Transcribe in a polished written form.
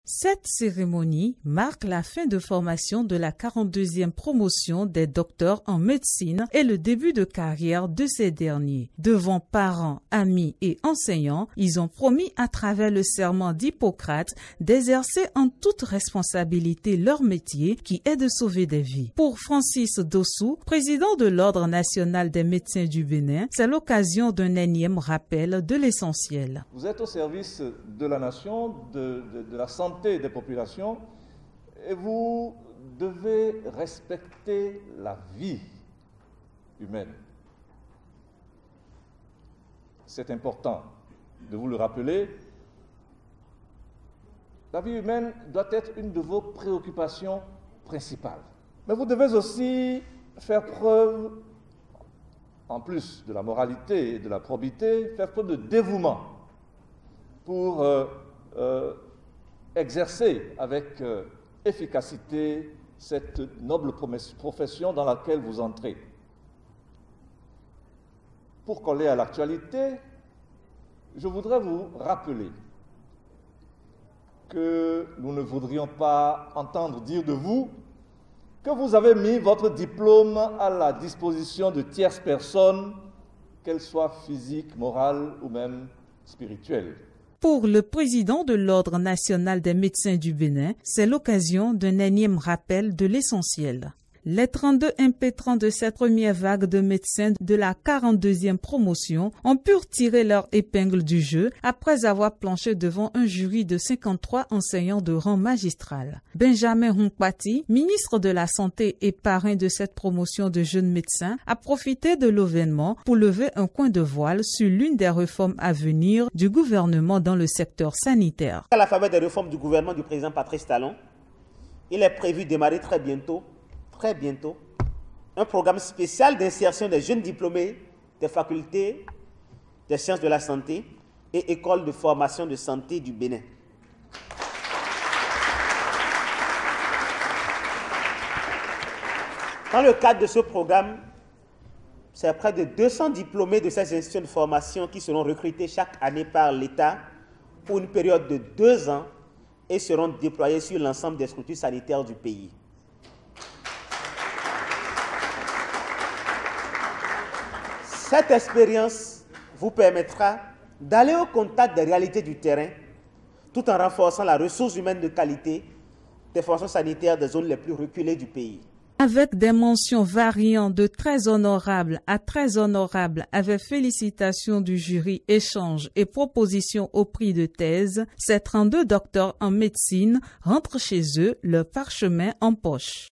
Cette cérémonie marque la fin de formation de la 42e promotion des docteurs en médecine et le début de carrière de ces derniers. Devant parents, amis et enseignants, ils ont promis à travers le serment d'Hippocrate d'exercer en toute responsabilité leur métier qui est de sauver des vies. Pour Francis Dossou, président de l'Ordre national des médecins du Bénin, c'est l'occasion d'un énième rappel de l'essentiel. Vous êtes au service de la nation, de la santé des populations, et vous devez respecter la vie humaine. C'est important de vous le rappeler. La vie humaine doit être une de vos préoccupations principales. Mais vous devez aussi faire preuve, en plus de la moralité et de la probité, faire preuve de dévouement pour exercer avec efficacité cette noble profession dans laquelle vous entrez. Pour coller à l'actualité, je voudrais vous rappeler que nous ne voudrions pas entendre dire de vous que vous avez mis votre diplôme à la disposition de tierces personnes, qu'elles soient physiques, morales ou même spirituelles. Pour le président de l'Ordre national des médecins du Bénin, c'est l'occasion d'un énième rappel de l'essentiel. Les 32 impétrants de cette première vague de médecins de la 42e promotion ont pu retirer leur épingle du jeu après avoir planché devant un jury de 53 enseignants de rang magistral. Benjamin Hunkpati, ministre de la Santé et parrain de cette promotion de jeunes médecins, a profité de l'événement pour lever un coin de voile sur l'une des réformes à venir du gouvernement dans le secteur sanitaire. À la faveur des réformes du gouvernement du président Patrice Talon, il est prévu de démarrer très bientôt, un programme spécial d'insertion des jeunes diplômés des facultés des sciences de la santé et écoles de formation de santé du Bénin. Dans le cadre de ce programme, c'est près de 200 diplômés de ces institutions de formation qui seront recrutés chaque année par l'État pour une période de 2 ans et seront déployés sur l'ensemble des structures sanitaires du pays. Cette expérience vous permettra d'aller au contact des réalités du terrain tout en renforçant la ressource humaine de qualité des fonctions sanitaires des zones les plus reculées du pays. Avec des mentions variant de très honorable à très honorable avec félicitations du jury, échanges et propositions au prix de thèse, ces 32 docteurs en médecine rentrent chez eux, leur parchemin en poche.